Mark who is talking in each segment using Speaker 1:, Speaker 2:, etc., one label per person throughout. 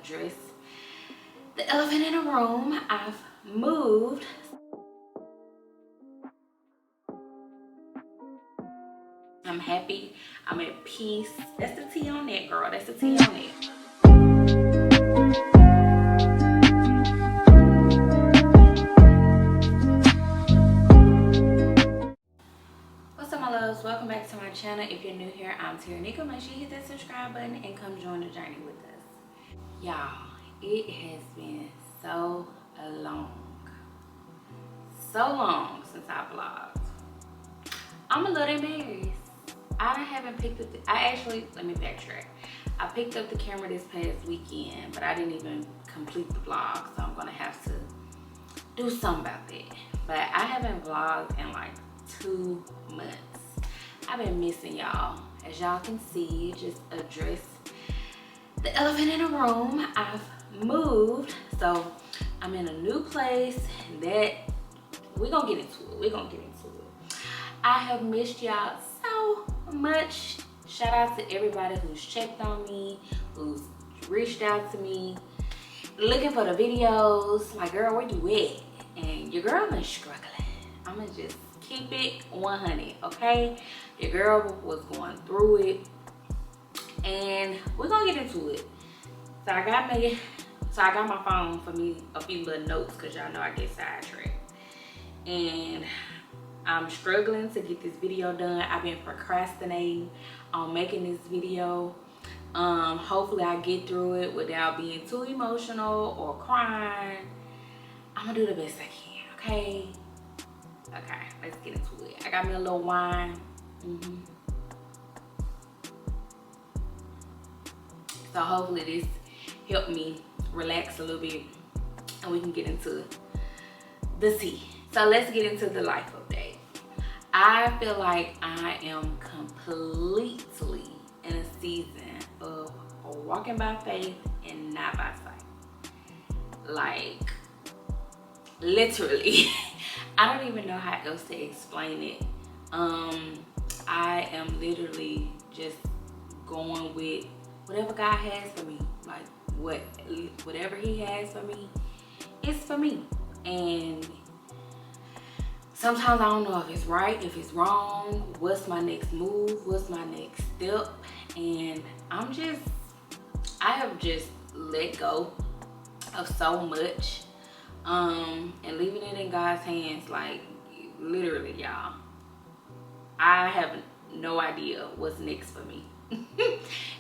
Speaker 1: address the elephant in the room. I've moved. I'm happy. I'm at peace. That's the tea on that, girl. That's the tea on that. What's up, my loves? Welcome back to my channel. If you're new here, I'm Terraneka. Make sure you hit that subscribe button and come join the journey with us. Y'all, it has been so long since I vlogged. I'm a little embarrassed. I haven't picked up let me backtrack. I picked up the camera this past weekend, but I didn't even complete the vlog, so I'm gonna have to do something about that. But I haven't vlogged in like 2 months. I've been missing y'all. As y'all can see, just address the elephant in the room. I've moved, so I'm in a new place that we're gonna get into it. I have missed y'all so much. Shout out to everybody who's checked on me, who's reached out to me, looking for the videos. Like, girl, where you at? And your girl been struggling. I'ma just keep it 100, okay? Your girl was going through it, and we're gonna get into it. So I got my phone for me a few little notes, because y'all know I get sidetracked. And I'm struggling to get this video done. I've been procrastinating on making this video. Hopefully I get through it without being too emotional or crying. I'm gonna do the best I can, okay? Okay, let's get into it. I got me a little wine. So hopefully this helped me relax a little bit and we can get into the tea. So let's get into the life update. I feel like I am completely in a season of walking by faith and not by sight. Like, literally. I don't even know how else to explain it. I am literally just going with whatever God has for me. Like, whatever he has for me, it's for me. And sometimes I don't know if it's right, if it's wrong, what's my next move, what's my next step. And I have just let go of so much, and leaving it in God's hands. Like, literally, y'all, I have no idea what's next for me.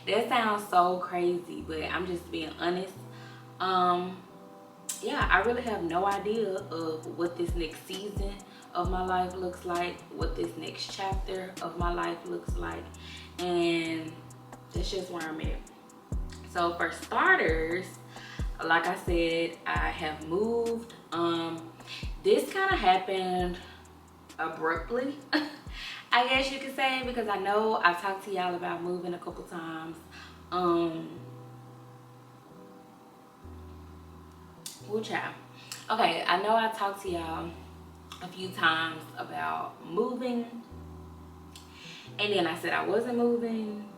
Speaker 1: That sounds so crazy, but I'm just being honest. Yeah, I really have no idea of what this next season of my life looks like, what this next chapter of my life looks like, and that's just where I'm at. So for starters, like I said, I have moved. This kind of happened abruptly, I guess you could say, because I know I've talked to y'all about moving a couple times. Child. Okay, I know I talked to y'all a few times about moving, and then I said I wasn't moving,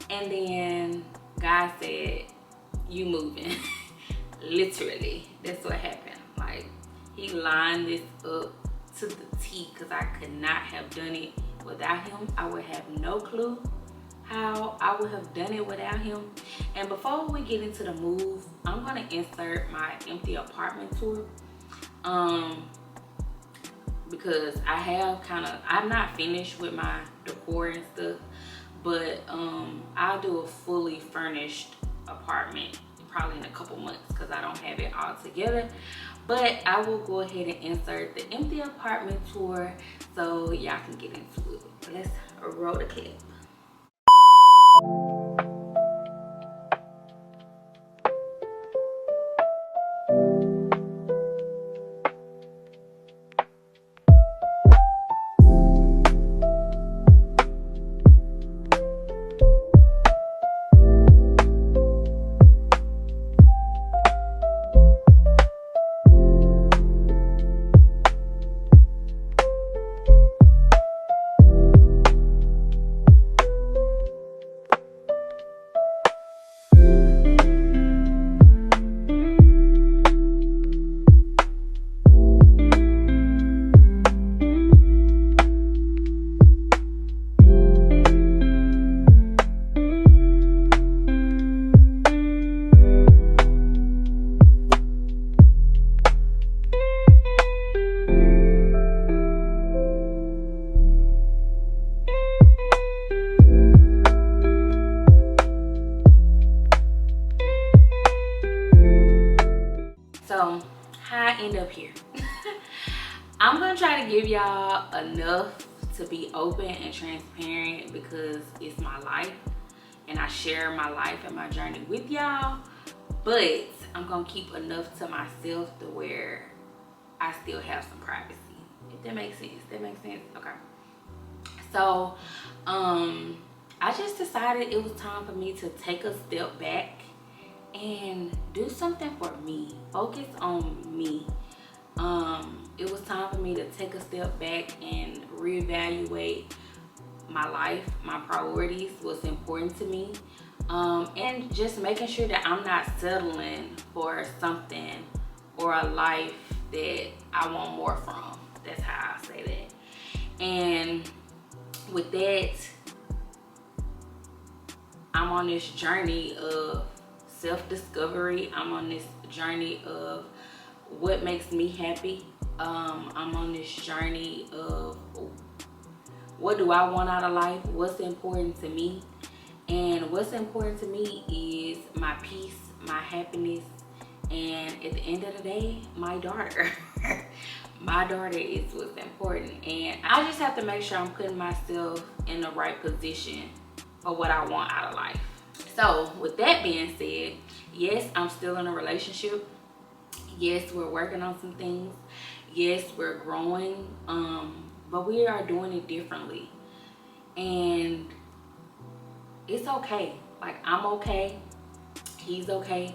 Speaker 1: and then God said, you moving. Literally, that's what happened. Like, he lined this up to the T, because I could not have done it without him. I would have no clue how I would have done it without him. And before we get into the move, I'm gonna insert my empty apartment tour, because I'm not finished with my decor and stuff, but I'll do a fully furnished apartment probably in a couple months, because I don't have it all together. But I will go ahead and insert the empty apartment tour so y'all can get into it. Let's roll the clip. So how I end up here. I'm gonna try to give y'all enough to be open and transparent because it's my life and I share my life and my journey with y'all, but I'm gonna keep enough to myself to where I still have some privacy, if that makes sense. That makes sense. Okay. So I just decided it was time for me to take a step back and do something for me, focus on me. It was time for me to take a step back and reevaluate my life, my priorities, what's important to me, and just making sure that I'm not settling for something or a life that I want more from. That's how I say that. And with that, I'm on this journey of self-discovery. I'm on this journey of what makes me happy. I'm on this journey of what do I want out of life, what's important to me. And what's important to me is my peace, my happiness, and at the end of the day, my daughter. My daughter is what's important. And I just have to make sure I'm putting myself in the right position for what I want out of life. So with that being said, yes, I'm still in a relationship. Yes, we're working on some things. Yes, we're growing, but we are doing it differently. And it's okay. Like, I'm okay. He's okay.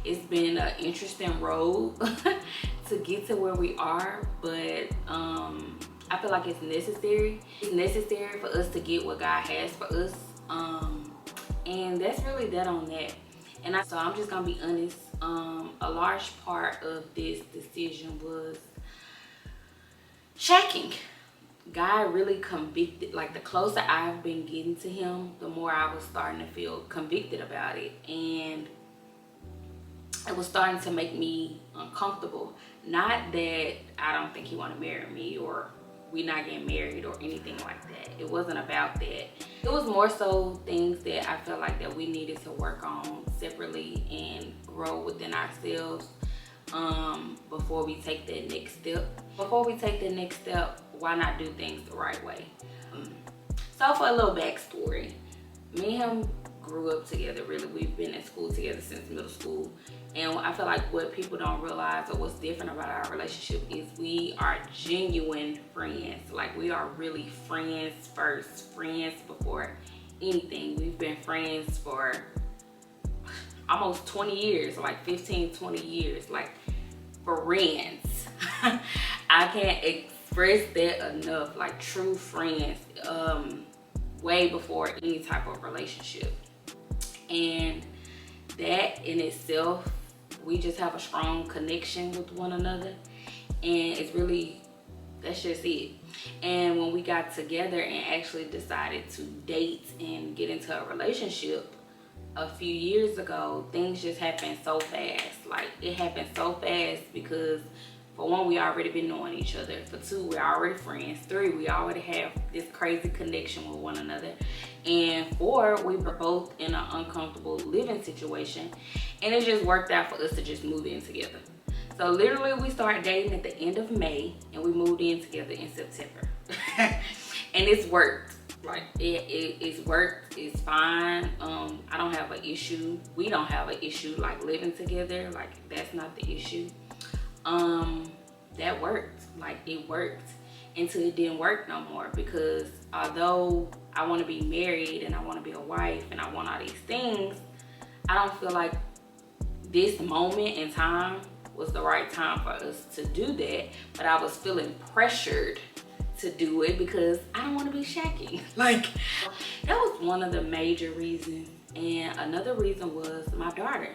Speaker 1: It's been an interesting road to get to where we are, but I feel like it's necessary. It's necessary for us to get what God has for us. And that's really that on that. And so I'm just gonna be honest. A large part of this decision was checking. God really convicted. Like, the closer I've been getting to him, the more I was starting to feel convicted about it, and it was starting to make me uncomfortable. Not that I don't think he want to marry me or we not getting married or anything like that. It wasn't about that. It was more so things that I felt like that we needed to work on separately and grow within ourselves before we take that next step. Before we take the next step, why not do things the right way? So for a little backstory, me and him grew up together. Really, we've been in school together since middle school. And I feel like what people don't realize or what's different about our relationship is we are genuine friends. Like, we are really friends first, friends before anything. We've been friends for almost 20 years, like 15, 20 years, like friends. I can't express that enough, like true friends, way before any type of relationship. And that in itself, we just have a strong connection with one another, and it's really, that's just it. And when we got together and actually decided to date and get into a relationship a few years ago, things just happened so fast. Like, it happened so fast because, for one, we already been knowing each other. For two, we're already friends. Three, we already have this crazy connection with one another. And four, we were both in an uncomfortable living situation. And it just worked out for us to just move in together. So literally, we started dating at the end of May and we moved in together in September. And it's worked. Like, it's worked. It's fine. I don't have an issue. We don't have an issue like living together. Like, that's not the issue. That worked. Like, it worked until it didn't work no more, because although I want to be married and I want to be a wife and I want all these things, I don't feel like this moment in time was the right time for us to do that. But I was feeling pressured to do it because I don't want to be shacking. Like, that was one of the major reasons. And another reason was my daughter.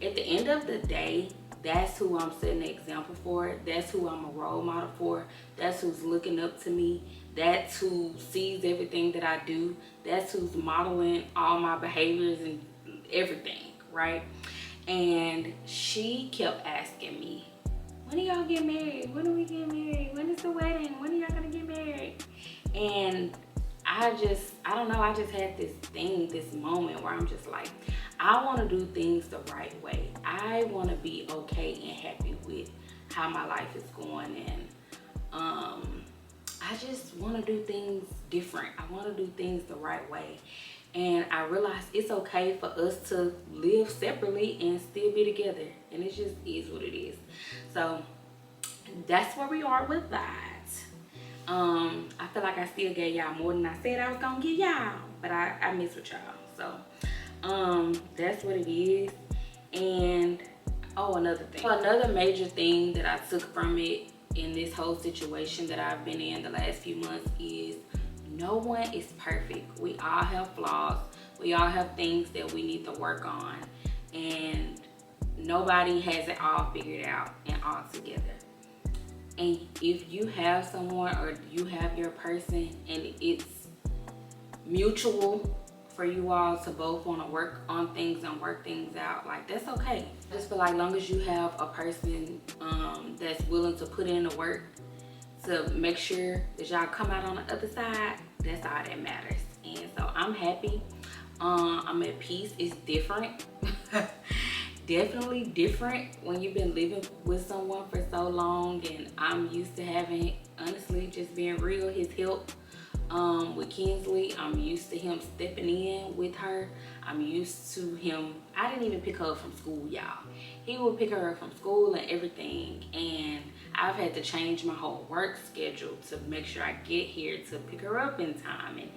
Speaker 1: At the end of the day, that's who I'm setting the example for. That's who I'm a role model for. That's who's looking up to me. That's who sees everything that I do. That's who's modeling all my behaviors and everything, right? And she kept asking me, when are y'all get married? When are we get married? When is the wedding? When are y'all gonna get married? And I don't know, I just had this thing, this moment where I'm just like, I want to do things the right way. I want to be okay and happy with how my life is going, and I just want to do things different. I want to do things the right way. And I realized it's okay for us to live separately and still be together. And it just is what it is. So that's where we are with that. I feel like I still gave y'all more than I said I was gonna give y'all, but I miss with y'all. So that's what it is. And oh, another thing. So another major thing that I took from it in this whole situation that I've been in the last few months is no one is perfect. We all have flaws. We all have things that we need to work on, and nobody has it all figured out and all together. And if you have someone or you have your person and it's mutual for you all to both want to work on things and work things out, like, that's okay. I just feel like long as you have a person that's willing to put in the work to make sure that y'all come out on the other side, that's all that matters. And so I'm happy. I'm at peace. It's different. Definitely different when you've been living with someone for so long, and I'm used to having, honestly, just being real, his help with Kinsley. I'm used to him stepping in with her. I'm used to him. I didn't even pick her up from school, y'all. He would pick her up from school and everything, and I've had to change my whole work schedule to make sure I get here to pick her up in time. And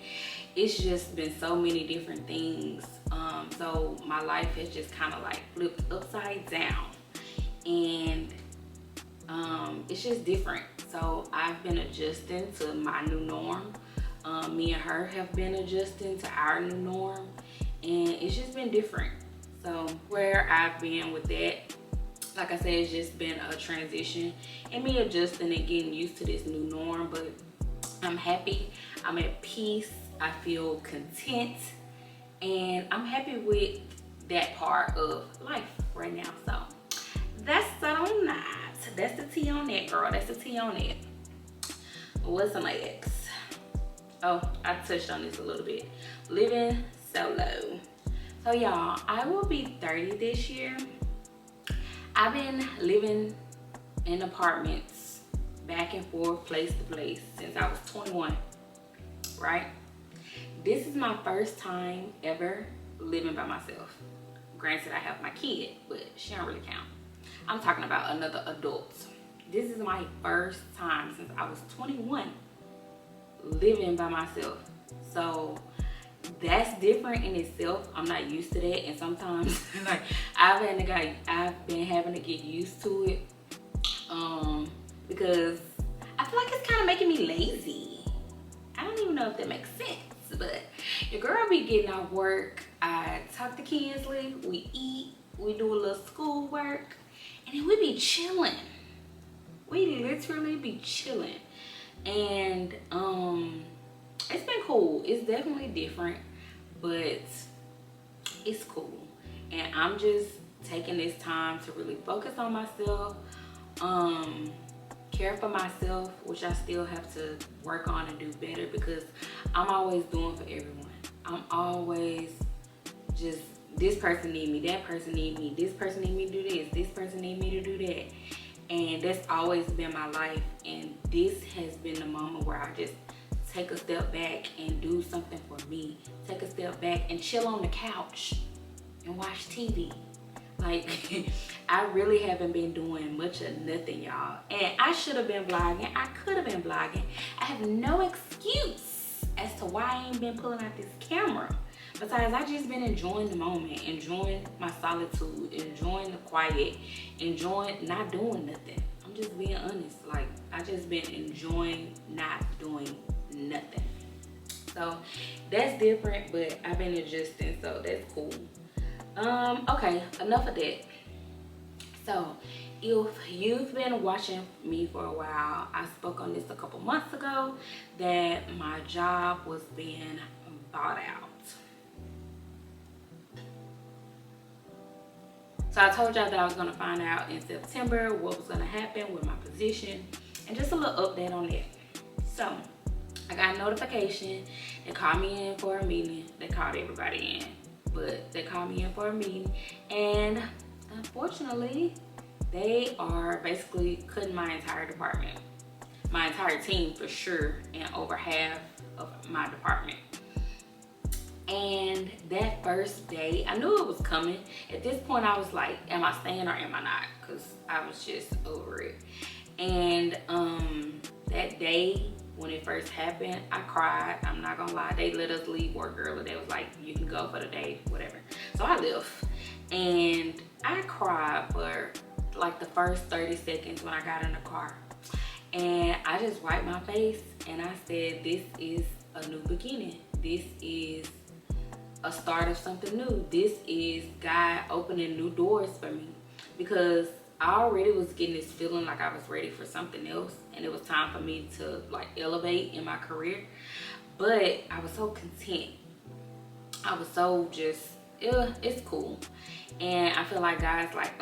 Speaker 1: it's just been so many different things. So my life has just kind of like flipped upside down, and it's just different. So I've been adjusting to my new norm. Me and her have been adjusting to our new norm, and it's just been different. So where I've been with that, like I said, it's just been a transition and me adjusting and getting used to this new norm. But I'm happy. I'm at peace. I feel content, and I'm happy with that part of life right now. So that's on that. That's the tea on that, girl. That's the tea on it. What's next? Oh, I touched on this a little bit. Living solo. So y'all, I will be 30 this year. I've been living in apartments back and forth, place to place, since I was 21, right? This is my first time ever living by myself. Granted, I have my kid, but she don't really count. I'm talking about another adult. This is my first time since I was 21 living by myself. So that's different in itself. I'm not used to that, and sometimes like I've been having to get used to it because I feel like it's kind of making me lazy. I don't even know if that makes sense, but your girl be getting off work, I talk to Kinsley, we eat, we do a little school work, and then we be chilling. We literally be chilling. And it's been cool. It's definitely different, but it's cool. And I'm just taking this time to really focus on myself, care for myself, which I still have to work on and do better, because I'm always doing for everyone. I'm always just, this person need me, that person need me, this person need me to do this person need me to do that. And that's always been my life, and this has been the moment where I just take a step back and do something for me. Take a step back and chill on the couch and watch TV. Like, I really haven't been doing much of nothing, y'all. And I should have been vlogging. I could have been vlogging. I have no excuse as to why I ain't been pulling out this camera. Besides, I just been enjoying the moment, enjoying my solitude, enjoying the quiet, enjoying not doing nothing. I'm just being honest. Like, I just been enjoying not doing nothing. So that's different, but I've been adjusting, so that's cool. Okay, enough of that. So if you've been watching me for a while, I spoke on this a couple months ago that my job was being bought out. So I told y'all that I was gonna find out in September what was gonna happen with my position, and just a little update on that. So I got a notification. They called me in for a meeting. They called everybody in. but they called me in for a meeting, and unfortunately, they are basically cutting my entire department, my entire team for sure, and over half of my department. And that first day, I knew it was coming. At this point, I was like, am I staying or am I not? Because I was just over it. And that day, when it first happened, I cried. I'm not gonna lie. They let us leave work early. They was like, you can go for the day, whatever. So I left. And I cried for like the first 30 seconds when I got in the car. And I just wiped my face and I said, this is a new beginning. This is a start of something new. This is God opening new doors for me, because I already was getting this feeling like I was ready for something else, and it was time for me to like elevate in my career. But I was so content. I was so just, yeah, it's cool. And I feel like God's like,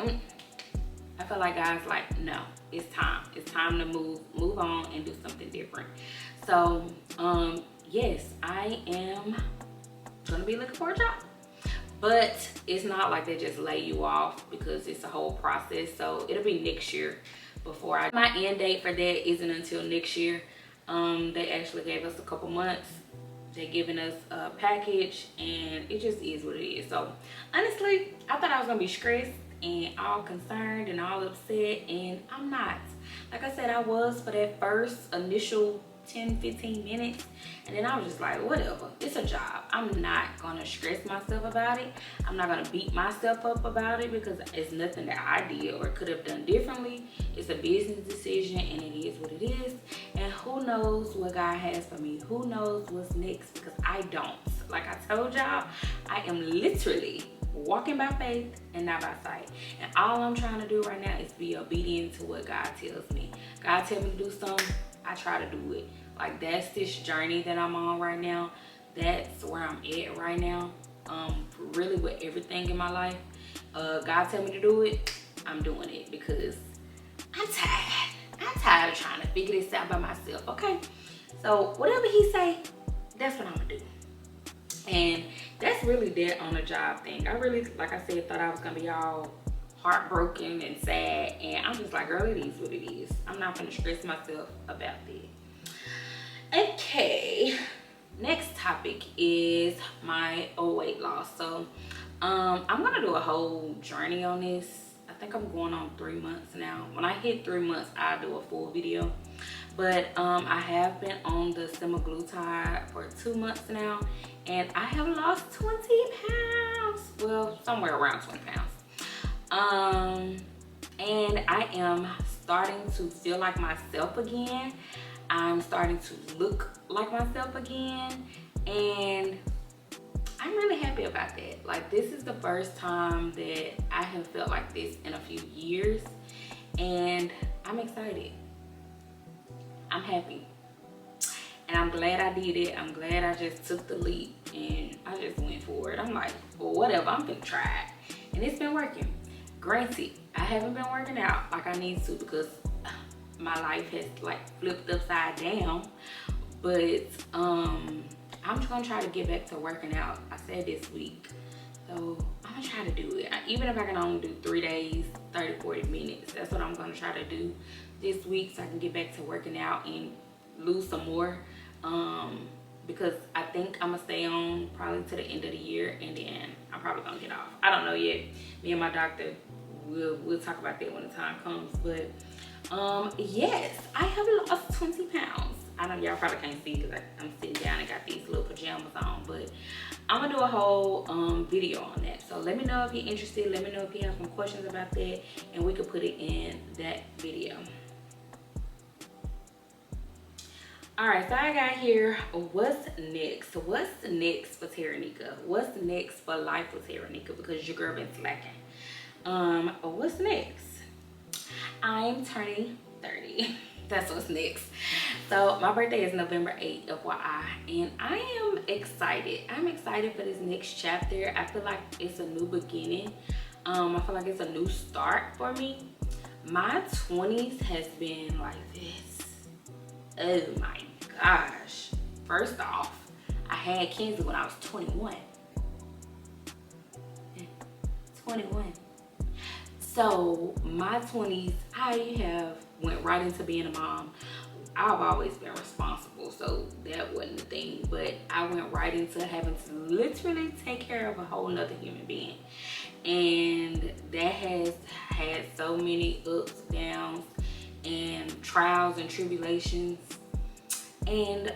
Speaker 1: I feel like God's like, no, it's time. It's time to move on and do something different. So, yes, I am gonna be looking for a job, but it's not like they just lay you off, because it's a whole process. So it'll be next year before my end date for that isn't until next year. They actually gave us a couple months. They're giving us a package, and it just is what it is. So honestly, I thought I was gonna be stressed and all concerned and all upset, and I'm not. Like I said, I was for that first initial 10-15 minutes, and then I was just like, whatever, it's a job. I'm not gonna stress myself about it. I'm not gonna beat myself up about it, because it's nothing that I did or could have done differently. It's a business decision, and it is what it is. And who knows what God has for me? Who knows what's next? Because I don't. Like I told y'all, I am literally walking by faith and not by sight. And all I'm trying to do right now is be obedient to what God tells me. God tells me to do something, I try to do it. Like, that's this journey that I'm on right now. That's where I'm at right now. Really with everything in my life. God tell me to do it, I'm doing it, because I'm tired. I'm tired of trying to figure this out by myself, okay? So whatever he say, that's what I'm gonna do. And that's really that on the job thing. I really, like I said, thought I was gonna be all heartbroken and sad, and I'm just like, girl, it is what it is. I'm not gonna stress myself about it. Okay, next topic is my weight loss. So I'm gonna do a whole journey on this. I think I'm going on 3 months now. When I hit 3 months, I'll do a full video. But I have been on the semaglutide for 2 months now, and I have lost 20 pounds. Well, somewhere around 20 pounds. And I am starting to feel like myself again. I'm starting to look like myself again, and I'm really happy about that. Like, this is the first time that I have felt like this in a few years, and I'm excited. I'm happy, and I'm glad I did it. I'm glad I just took the leap and I just went for it. I'm like, well, whatever, I'm gonna try it, and it's been working. Granted, I haven't been working out like I need to, because my life has like flipped upside down, but I'm just gonna try to get back to working out. I said this week, so I'm gonna try to do it. Even if I can only do 3 days, 30-40 minutes, that's what I'm gonna try to do this week, so I can get back to working out and lose some more, because I think I'm gonna stay on probably to the end of the year, and then I'm probably gonna get off. I don't know yet. Me and my doctor, we'll talk about that when the time comes. But yes, I have lost 20 pounds. I know y'all probably can't see because I'm sitting down and got these little pajamas on, but I'm gonna do a whole video on that. So let me know if you're interested. Let me know if you have some questions about that, and we could put it in that video. All right, so I got here, what's next? What's next for Terraneka? What's next for life with Terraneka? Because your girl been slacking. What's next? I'm turning 30. That's what's next. So my birthday is November 8th, FYI, and I am excited. I'm excited for this next chapter. I feel like it's a new beginning. I feel like it's a new start for me. My 20s has been like this. Oh my gosh. First off, I had Kenzie when I was 21. 21. So my 20s, I went right into being a mom. I've always been responsible, so that wasn't the thing, but I went right into having to literally take care of a whole nother human being. And that has had so many ups, downs, and trials and tribulations. And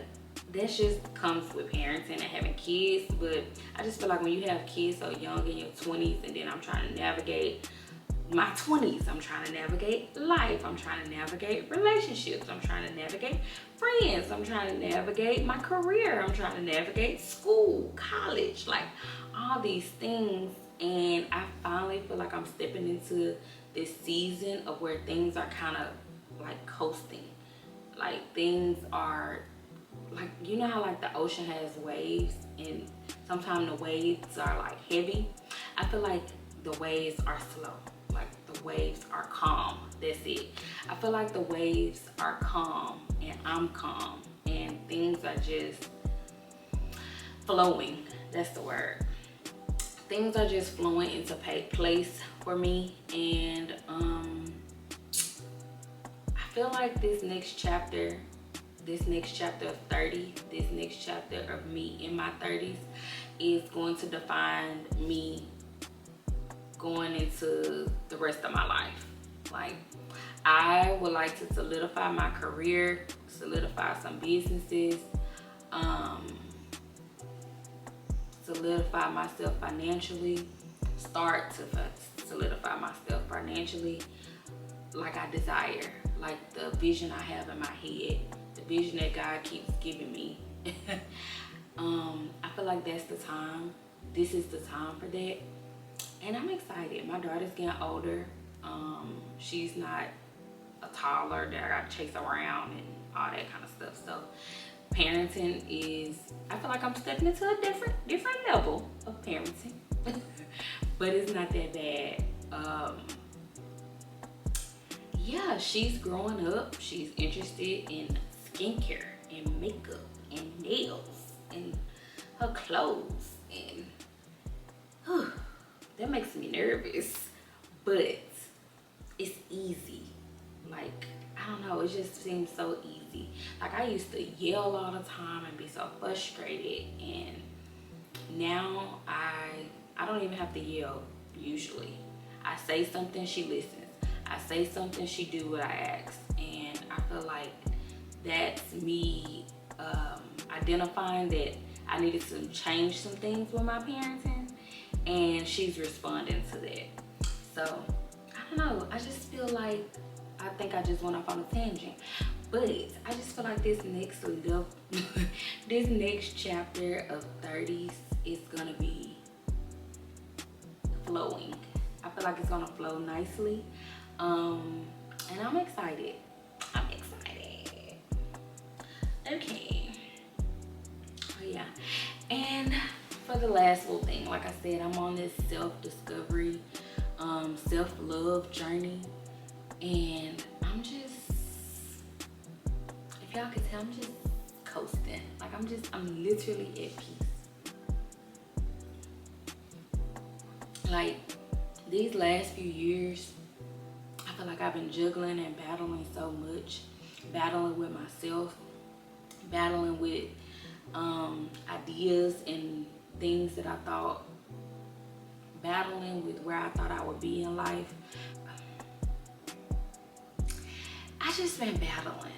Speaker 1: that just comes with parenting and having kids. But I just feel like when you have kids so young in your 20s, and then I'm trying to navigate my 20s, I'm trying to navigate life, I'm trying to navigate relationships, I'm trying to navigate friends, I'm trying to navigate my career, I'm trying to navigate school, college, like all these things. And I finally feel like I'm stepping into this season of where things are kind of like coasting. Like things are like, you know how like the ocean has waves, and sometimes the waves are like heavy. I feel like the waves are slow. Like the waves are calm. That's it. I feel like the waves are calm and I'm calm, and things are just flowing. That's the word. Things are just flowing into place for me. And I feel like this next chapter of 30, this next chapter of me in my 30s is going to define me going into the rest of my life. Like, I would like to solidify my career, solidify some businesses, solidify myself financially, start to solidify myself financially like I desire, like the vision I have in my head, the vision that God keeps giving me. I feel like that's the time. This is the time for that. And I'm excited. My daughter's getting older. She's not a toddler that I gotta chase around and all that kind of stuff. So parenting is, I feel like I'm stepping into a different level of parenting. But it's not that bad. Yeah, she's growing up. She's interested in skincare and makeup and nails and her clothes, and that makes me nervous, but it's easy. Like, I don't know, it just seems so easy. Like, I used to yell all the time and be so frustrated, and now I don't even have to yell usually. I say something, she listens. I say something, she do what I ask. And I feel like that's me identifying that I needed to change some things with my parenting, and she's responding to that. So I don't know, I just feel like, I think I just went off on a tangent, but I just feel like this next level, this next chapter of 30s is gonna be flowing. I feel like it's gonna flow nicely, and I'm excited. Okay. Oh yeah. And for the last little thing, like I said, I'm on this self-discovery, self-love journey, and I'm just, if y'all could tell, I'm just coasting. Like I'm literally at peace. Like these last few years, I feel like I've been juggling and battling so much, battling with myself, battling with ideas and things that I thought, battling with where I thought I would be in life. I just been battling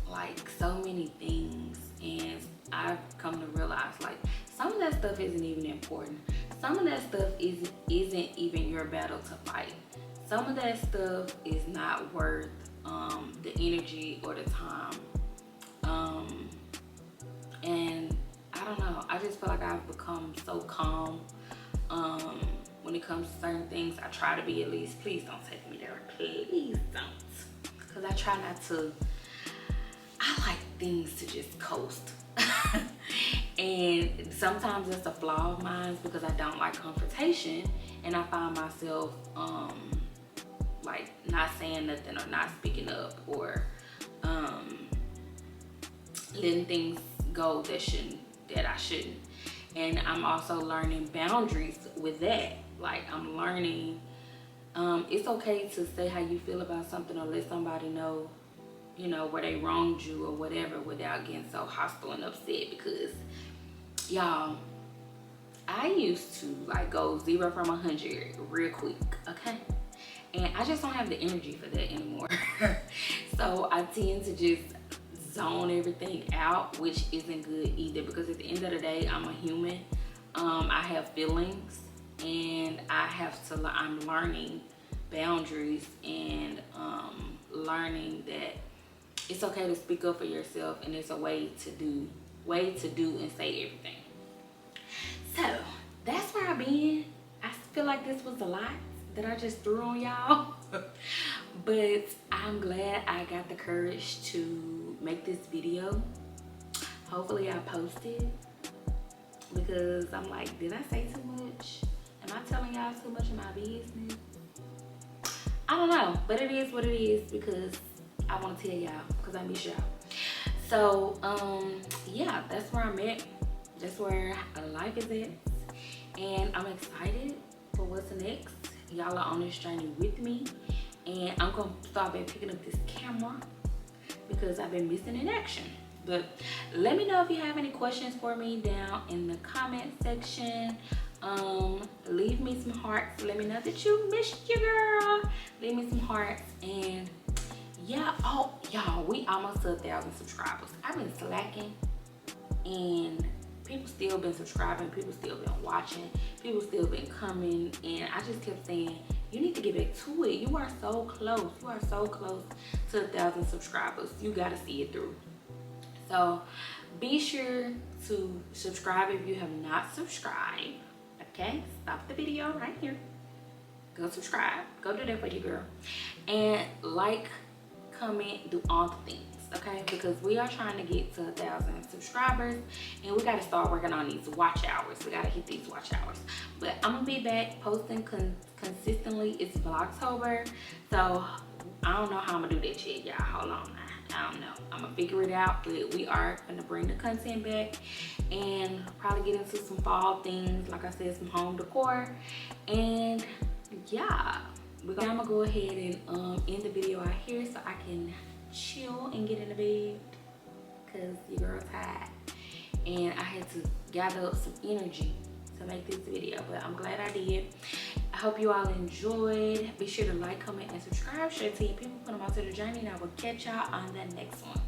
Speaker 1: like so many things, and I've come to realize like some of that stuff isn't even important. Some of that stuff isn't even your battle to fight. Some of that stuff is not worth the energy or the time. And I don't know, I just feel like I've become so calm when it comes to certain things. I try to be, at least. Please don't take me there, please don't, because I try not to. I like things to just coast. And sometimes it's a flaw of mine because I don't like confrontation, and I find myself like not saying nothing or not speaking up, or letting things go that I shouldn't. And I'm also learning boundaries with that. Like, I'm learning. It's okay to say how you feel about something or let somebody know, you know, where they wronged you or whatever without getting so hostile and upset. Because, y'all, I used to like go 0 from 100 real quick, okay? And I just don't have the energy for that anymore. So I tend to just zone everything out, which isn't good either, because at the end of the day, I'm a human. I have feelings, and I'm learning boundaries, and learning that it's okay to speak up for yourself, and it's a way to do and say everything. So that's where I've been. I feel like this was a lot that I just threw on y'all. But I'm glad I got the courage to make this video. Hopefully I posted, because I'm like, did I say too much? Am I telling y'all too much of my business? I don't know, but it is what it is, because I want to tell y'all, because I miss y'all. So yeah, that's where I'm at. That's where life is at, and I'm excited for what's next. Y'all are on this journey with me, and I'm gonna start back picking up this camera because I've been missing in action. But let me know if you have any questions for me down in the comment section. Leave me some hearts. Let me know that you missed your girl. Leave me some hearts. And yeah, oh y'all, we almost to 1,000 subscribers. I've been slacking, and people still been subscribing, people still been watching, people still been coming, and I just kept saying, you need to get back to it. You are so close. You are so close to 1,000 subscribers. You gotta see it through. So be sure to subscribe if you have not subscribed. Okay, stop the video right here. Go subscribe. Go do that for your girl. And like, comment, do all the things. Okay, because we are trying to get to 1,000 subscribers, and we got to start working on these watch hours. We got to hit these watch hours. But I'm gonna be back posting consistently. It's Vlogtober, so I don't know how I'm gonna do that yet, y'all. Hold on now. I don't know. I'm gonna figure it out, but we are gonna bring the content back and probably get into some fall things, like I said, some home decor. And yeah, I'm gonna go ahead and end the video out here so I can chill and get in the bed, because your girl tired, and I had to gather up some energy to make this video. But I'm glad I did. I hope you all enjoyed. Be sure to like, comment, and subscribe. Share to your people, put them out to the journey, and I will catch y'all on the next one.